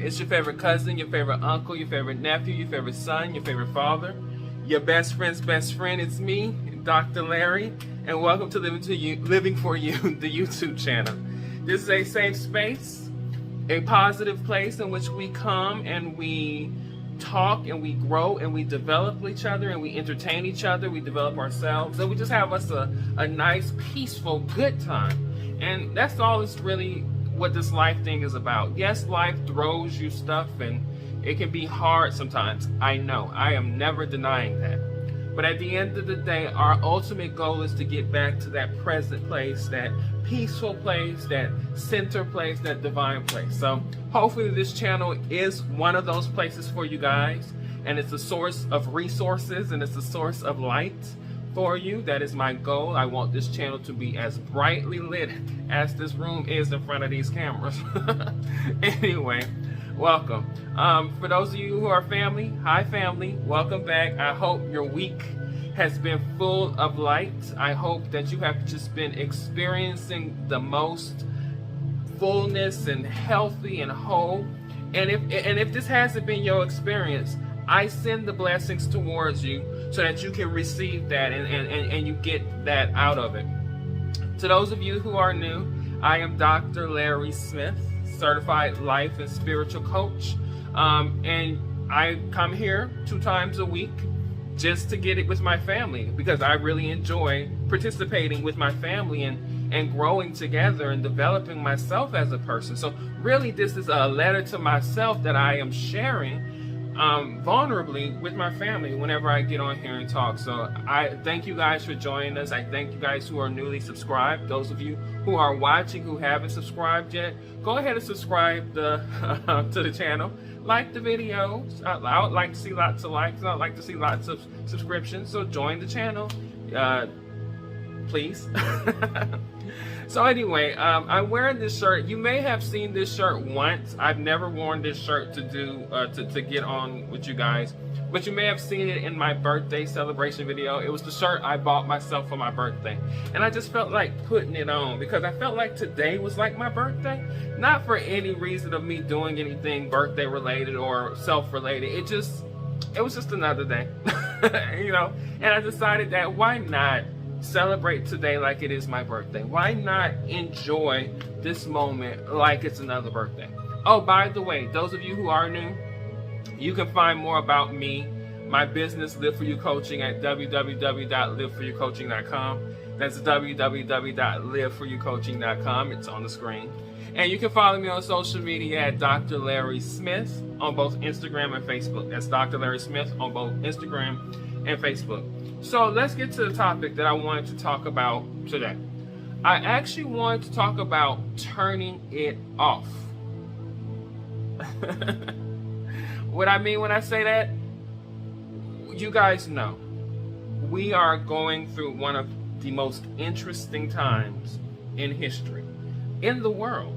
It's your favorite cousin, your favorite uncle, your favorite nephew, your favorite son, your favorite father, your best friend's best friend. It's me, Dr. Larry, and welcome to Living for You, the YouTube channel. This is a safe space, a positive place in which we come and we talk and we grow and we develop each other and we entertain each other, we develop ourselves, and we just have us a nice, peaceful, good time. And that's all it's really what this life thing is about. Yes, life throws you stuff and it can be hard sometimes. I know. I am never denying that. But at the end of the day, our ultimate goal is to get back to that present place, that peaceful place, that center place, that divine place. So hopefully this channel is one of those places for you guys, and it's a source of resources and it's a source of light for you. That is my goal. I want this channel to be as brightly lit as this room is in front of these cameras. Anyway, welcome. For those of you who are family, hi family, welcome back. I hope your week has been full of light. I hope that you have just been experiencing the most fullness and healthy and whole. And if this hasn't been your experience, I send the blessings towards you so that you can receive that and you get that out of it. To those of you who are new, I am Dr. Larry Smith, certified life and spiritual coach. And I come here 2 times a week just to get it with my family, because I really enjoy participating with my family and growing together and developing myself as a person. So really this is a letter to myself that I am sharing vulnerably with my family whenever I get on here and talk. So I thank you guys for joining us. I thank you guys who are newly subscribed. Those of you who are watching who haven't subscribed yet, go ahead and subscribe to the channel. Like the videos. I would like to see lots of likes. I'd like to see lots of subscriptions. So join the channel, please. So anyway, I'm wearing this shirt. You may have seen this shirt once. I've never worn this shirt to get on with you guys, but you may have seen it in my birthday celebration video. It was the shirt I bought myself for my birthday, and I just felt like putting it on because I felt like today was like my birthday, not for any reason of me doing anything birthday related or self-related. It was just another day, you know. And I decided that why not celebrate today like it is my birthday? Why not enjoy this moment like it's another birthday? Oh, by the way, those of you who are new, you can find more about me, my business, Live For You Coaching, at www.liveforyoucoaching.com. That's www.liveforyoucoaching.com. It's on the screen. And you can follow me on social media at Dr. Larry Smith on both Instagram and Facebook. That's Dr. Larry Smith on both Instagram and Facebook. So let's get to the topic that I wanted to talk about today. I actually wanted to talk about turning it off. What I mean when I say that, you guys know, we are going through one of the most interesting times in history, in the world.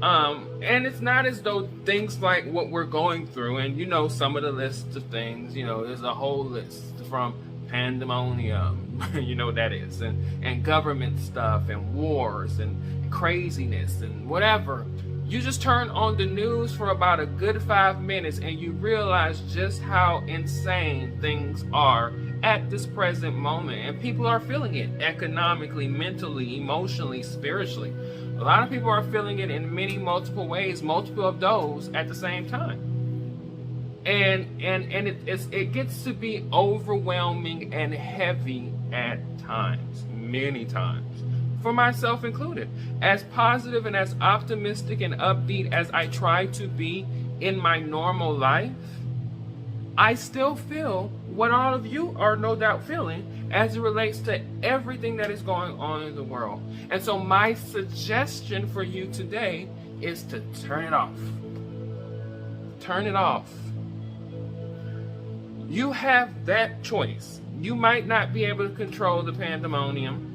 And it's not as though things like what we're going through, and you know some of the lists of things, you know, there's a whole list from pandemonium, you know what that is, and government stuff and wars and craziness and whatever. You just turn on the news for about a good 5 minutes and you realize just how insane things are at this present moment. And people are feeling it economically, mentally, emotionally, spiritually. A lot of people are feeling it in multiple ways, multiple of those at the same time. And it gets to be overwhelming and heavy at times, many times, for myself included. As positive and as optimistic and upbeat as I try to be in my normal life, I still feel what all of you are no doubt feeling as it relates to everything that is going on in the world. And so my suggestion for you today is to turn it off. Turn it off. You have that choice. You might not be able to control the pandemonium.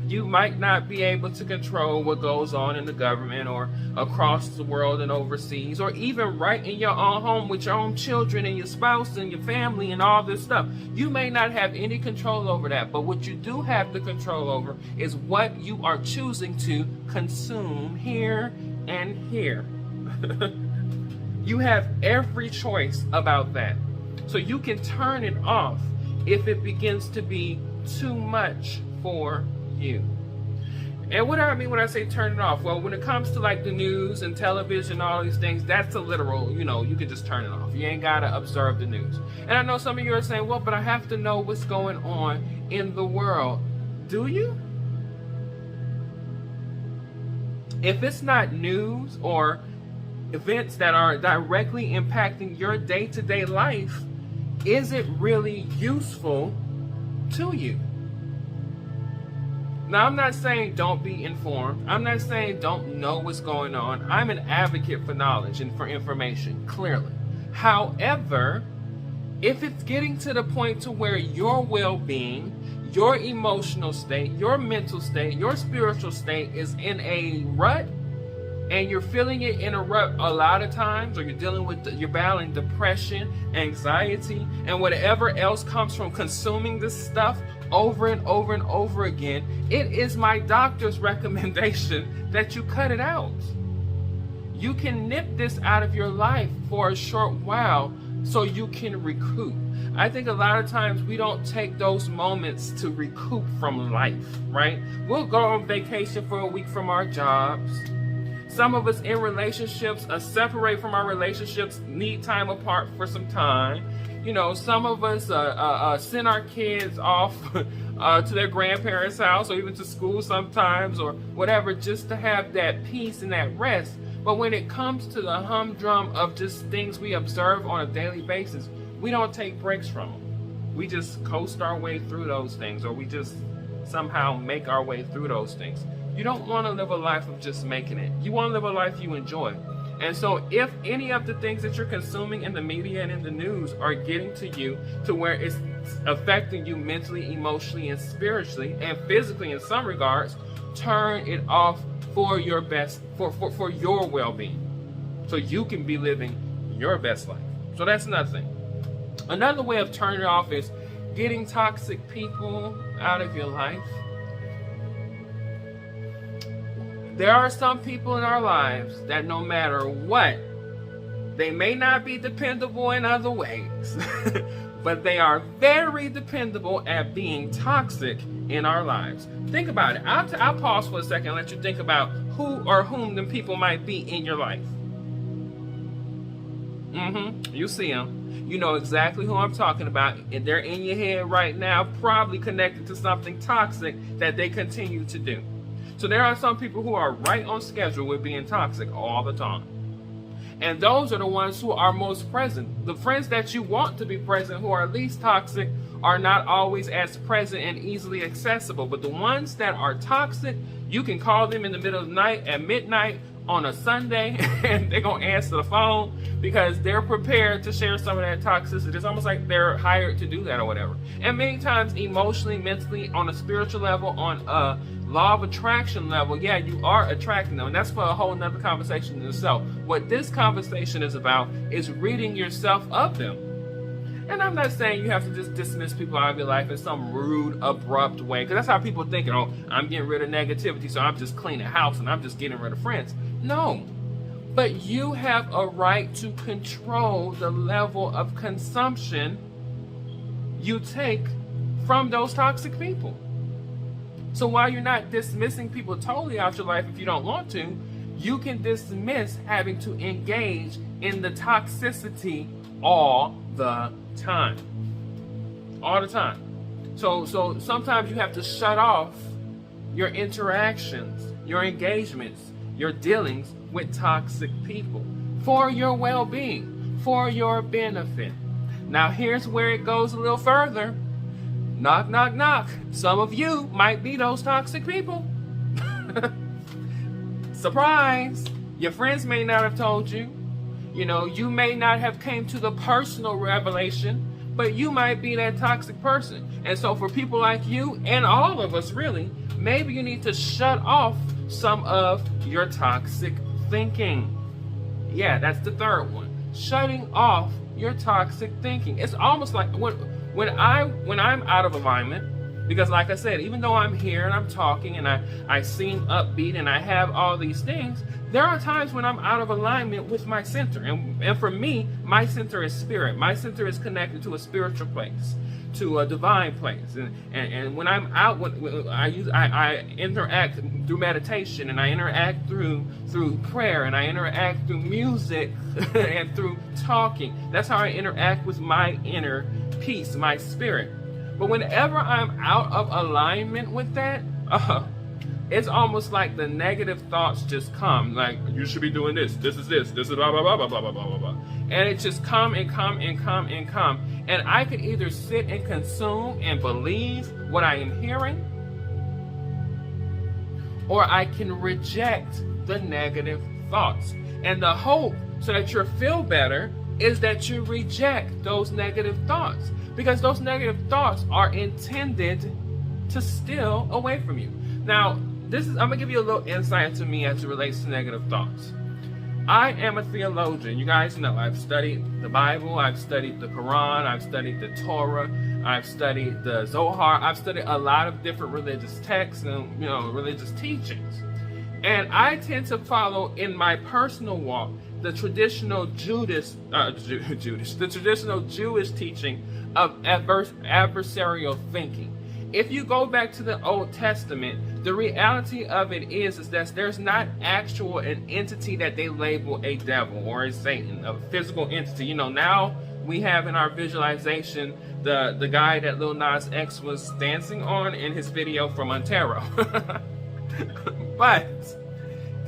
You might not be able to control what goes on in the government or across the world and overseas, or even right in your own home with your own children and your spouse and your family and all this stuff. You may not have any control over that, but what you do have the control over is what you are choosing to consume here and here. You have every choice about that. So you can turn it off if it begins to be too much for you. And what do I mean when I say turn it off? Well, when it comes to like the news and television, all these things, that's a literal, you can just turn it off. You ain't got to observe the news. And I know some of you are saying, well, but I have to know what's going on in the world. Do you? If it's not news or events that are directly impacting your day-to-day life, is it really useful to you? Now, I'm not saying don't be informed. I'm not saying don't know what's going on. I'm an advocate for knowledge and for information, clearly. However, if it's getting to the point to where your well-being, your emotional state, your mental state, your spiritual state is in a rut, and you're feeling it in a rut a lot of times, or you're battling depression, anxiety, and whatever else comes from consuming this stuff over and over and over again, it is my doctor's recommendation that you cut it out. You can nip this out of your life for a short while so you can recoup. I think a lot of times we don't take those moments to recoup from life, right? We'll go on vacation for a week from our jobs. Some of us in relationships separate from our relationships, need time apart for some time. Some of us send our kids off to their grandparents' house or even to school sometimes or whatever, just to have that peace and that rest. But when it comes to the humdrum of just things we observe on a daily basis, we don't take breaks from them. We just coast our way through those things, or we just somehow make our way through those things. You don't want to live a life of just making it. You want to live a life you enjoy. And so if any of the things that you're consuming in the media and in the news are getting to you to where it's affecting you mentally, emotionally, and spiritually, and physically in some regards, turn it off for your best, for your well-being, so you can be living your best life. So that's another thing. Another way of turning it off is getting toxic people out of your life. There are some people in our lives that no matter what, they may not be dependable in other ways, but they are very dependable at being toxic in our lives. Think about it. I'll pause for a second and let you think about who or whom them people might be in your life. You see them. You know exactly who I'm talking about. And they're in your head right now, probably connected to something toxic that they continue to do. So there are some people who are right on schedule with being toxic all the time. And those are the ones who are most present. The friends that you want to be present who are least toxic are not always as present and easily accessible. But the ones that are toxic, you can call them in the middle of the night, at midnight, on a Sunday, and they're going to answer the phone because they're prepared to share some of that toxicity. It's almost like they're hired to do that or whatever. And many times emotionally, mentally, on a spiritual level, on a law of attraction level, yeah, you are attracting them. And that's for a whole nother conversation in itself. What this conversation is about is ridding yourself of them. And I'm not saying you have to just dismiss people out of your life in some rude, abrupt way, because that's how people think, I'm getting rid of negativity, so I'm just cleaning house and I'm just getting rid of friends. No. But you have a right to control the level of consumption you take from those toxic people. So while you're not dismissing people totally out your life if you don't want to, you can dismiss having to engage in the toxicity all the time. All the time. So sometimes you have to shut off your interactions, your engagements, your dealings with toxic people for your well-being, for your benefit. Now here's where it goes a little further. Knock, knock, knock. Some of you might be those toxic people. Surprise. Your friends may not have told you. You may not have came to the personal revelation, but you might be that toxic person. And so for people like you and all of us really, maybe you need to shut off some of your toxic thinking. Yeah, that's the third one. Shutting off your toxic thinking. It's almost like when I'm out of alignment, Because like I said, even though I'm here and I'm talking and I seem upbeat and I have all these things, there are times when I'm out of alignment with my center. And for me, my center is spirit. My center is connected to a spiritual place, to a divine place. And when I'm out, when I interact through meditation, and I interact through prayer, and I interact through music and through talking. That's how I interact with my inner peace, my spirit. But whenever I'm out of alignment with that, it's almost like the negative thoughts just come. Like, you should be doing this. This is blah, blah, blah, blah, blah, blah, blah, blah. And it just come and come and come and come. And I could either sit and consume and believe what I am hearing, or I can reject the negative thoughts. And the hope, so that you'll feel better, is that you reject those negative thoughts. Because those negative thoughts are intended to steal away from you. Now, I'm going to give you a little insight into me as it relates to negative thoughts. I am a theologian. You guys know I've studied the Bible, I've studied the Quran, I've studied the Torah, I've studied the Zohar, I've studied a lot of different religious texts and religious teachings. And I tend to follow in my personal walk the traditional Jewish teaching of adversarial thinking. If you go back to the Old Testament, the reality of it is that there's not an entity that they label a devil or a Satan, a physical entity. Now we have in our visualization the guy that Lil Nas X was dancing on in his video from Montero. But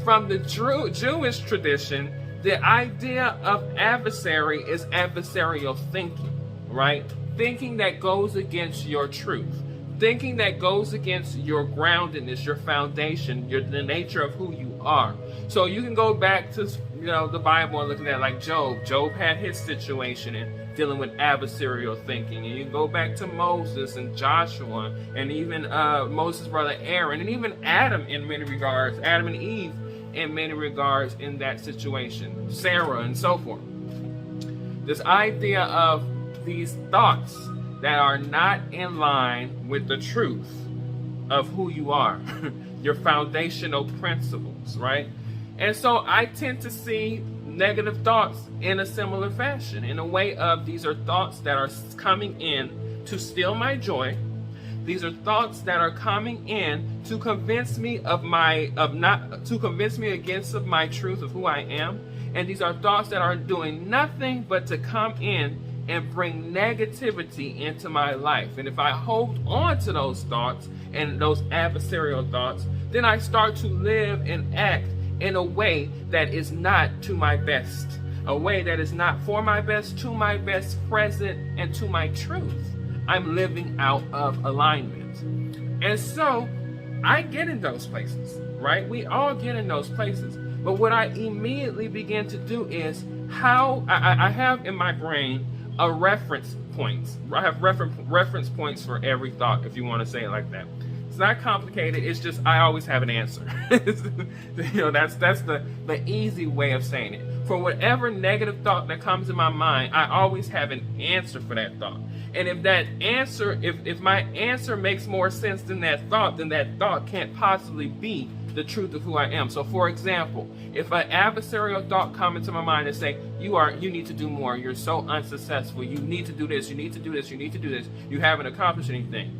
from the Jewish tradition, the idea of adversary is adversarial thinking, right? Thinking that goes against your truth. Thinking that goes against your groundedness, your foundation, the nature of who you are. So you can go back to the Bible and look at that, like Job. Job had his situation and dealing with adversarial thinking. And you can go back to Moses and Joshua and even Moses' brother Aaron, and even Adam in many regards, Adam and Eve in many regards in that situation, Sarah and so forth. This idea of these thoughts that are not in line with the truth of who you are, your foundational principles, right? And so I tend to see negative thoughts in a similar fashion, in a way of these are thoughts that are coming in to steal my joy. These are thoughts that are coming in to convince me against of my truth of who I am. And these are thoughts that are doing nothing but to come in and bring negativity into my life. And if I hold on to those thoughts and those adversarial thoughts, then I start to live and act in a way that is not to my best, a way that is not for my best, to my best, present, and to my truth. I'm living out of alignment. And so I get in those places, right? We all get in those places. But what I immediately begin to do is I have in my brain a reference points. I have reference points for every thought, if you want to say it like that. It's not complicated. It's just I always have an answer. That's the easy way of saying it. For whatever negative thought that comes in my mind, I always have an answer for that thought. And if that answer, if my answer makes more sense than that thought, then that thought can't possibly be the truth of who I am. So for example, if an adversarial thought comes into my mind and say, you need to do more, you're so unsuccessful, you need to do this, you need to do this, you need to do this, you haven't accomplished anything.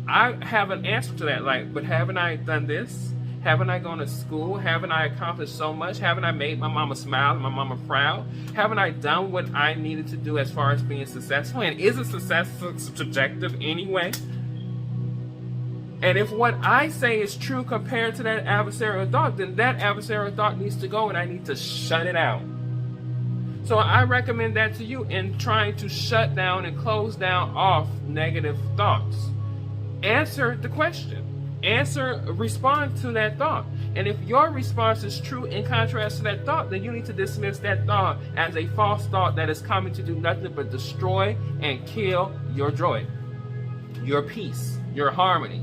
I have an answer to that, like, but haven't I done this? Haven't I gone to school? Haven't I accomplished so much? Haven't I made my mama smile and my mama proud? Haven't I done what I needed to do as far as being successful? And isn't success subjective anyway? And if what I say is true compared to that adversarial thought, then that adversarial thought needs to go and I need to shut it out. So I recommend that to you in trying to shut down and close down off negative thoughts. Answer the question. Respond to that thought. And if your response is true in contrast to that thought, then you need to dismiss that thought as a false thought that is coming to do nothing but destroy and kill your joy, your peace, your harmony,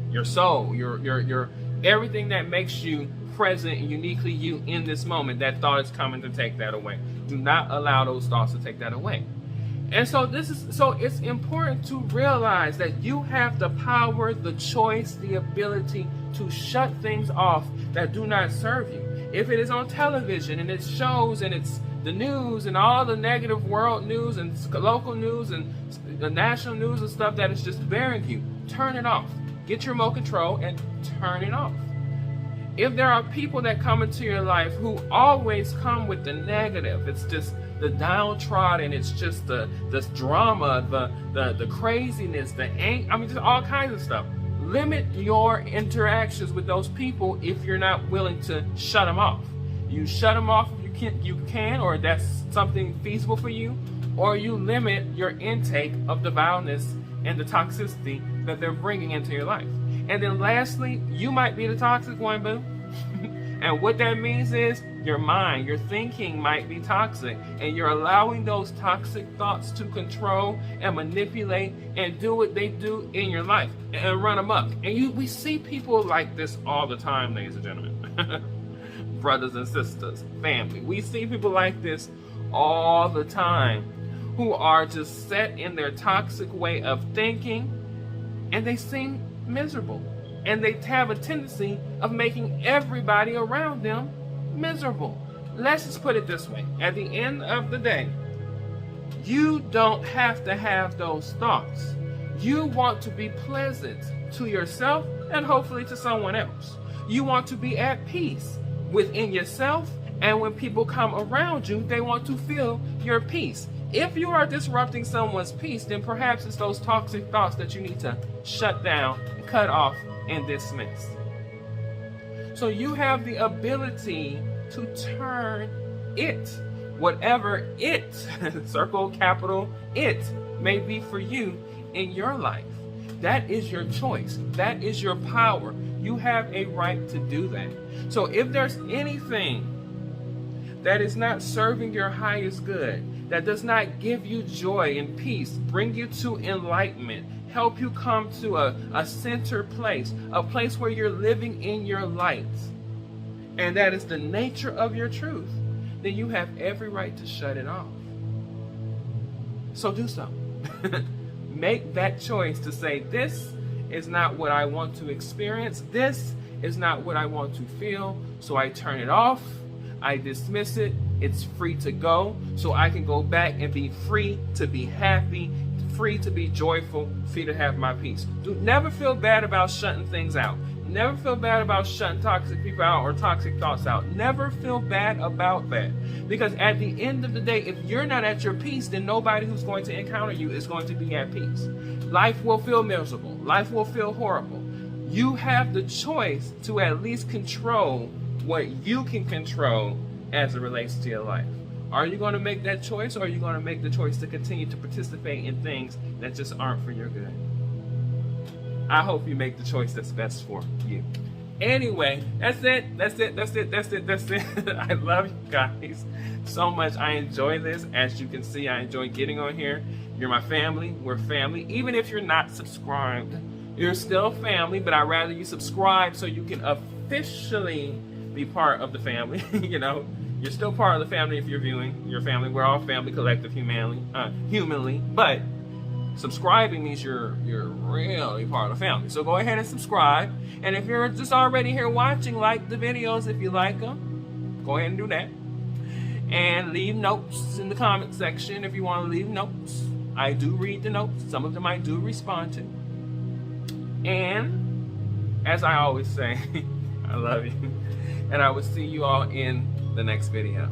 your soul, your everything that makes you present and uniquely you in this moment. That thought is coming to take that away. Do not allow those thoughts to take that away. And so it's important to realize that you have the power, the choice, the ability to shut things off that do not serve you. If it is on television and it shows and it's the news and all the negative world news and local news and the national news and stuff that is just bearing you, turn it off. Get your remote control and turn it off. If there are people that come into your life who always come with the negative, it's just the downtrodden, it's just the drama, the craziness, just all kinds of stuff. Limit your interactions with those people if you're not willing to shut them off. You shut them off if you can, or that's something feasible for you, or you limit your intake of the vileness and the toxicity that they're bringing into your life. And then lastly, you might be the toxic one, boo. And what that means is your mind, your thinking might be toxic, and you're allowing those toxic thoughts to control and manipulate and do what they do in your life and run amok. And we see people like this all the time, ladies and gentlemen. Brothers and sisters, family. We see people like this all the time who are just set in their toxic way of thinking, and they seem miserable. And they have a tendency of making everybody around them miserable. Let's just put it this way. At the end of the day, you don't have to have those thoughts. You want to be pleasant to yourself and hopefully to someone else. You want to be at peace within yourself, and when people come around you, they want to feel your peace. If you are disrupting someone's peace, then perhaps it's those toxic thoughts that you need to shut down, cut off, and dismiss. So you have the ability to turn it, whatever it, circle, capital, it may be for you in your life. That is your choice. That is your power. You have a right to do that. So if there's anything that is not serving your highest good, that does not give you joy and peace, bring you to enlightenment, help you come to a center place, a place where you're living in your light, and that is the nature of your truth, then you have every right to shut it off. So do so. Make that choice to say, this is not what I want to experience. This is not what I want to feel. So I turn it off. I dismiss it. It's free to go. So I can go back and be free to be happy, free to be joyful, free to have my peace. Never feel bad about shutting things out. Never feel bad about shutting toxic people out or toxic thoughts out. Never feel bad about that. Because at the end of the day, if you're not at your peace, then nobody who's going to encounter you is going to be at peace. Life will feel miserable. Life will feel horrible. You have the choice to at least control what you can control as it relates to your life. Are you going to make that choice, or are you going to make the choice to continue to participate in things that just aren't for your good? I hope you make the choice that's best for you. Anyway, that's it. I love you guys so much. I enjoy this. As you can see, I enjoy getting on here. You're my family. We're family. Even if you're not subscribed, you're still family, but I'd rather you subscribe so you can officially be part of the family. You know, you're still part of the family if you're viewing your family. We're all family, collective, humanly, but subscribing means you're really part of the family. So go ahead and subscribe. And if you're just already here watching, like the videos if you like them. Go ahead and do that. And leave notes in the comment section if you want to leave notes. I do read the notes. Some of them I do respond to. And as I always say, I love you. And I will see you all in the next video.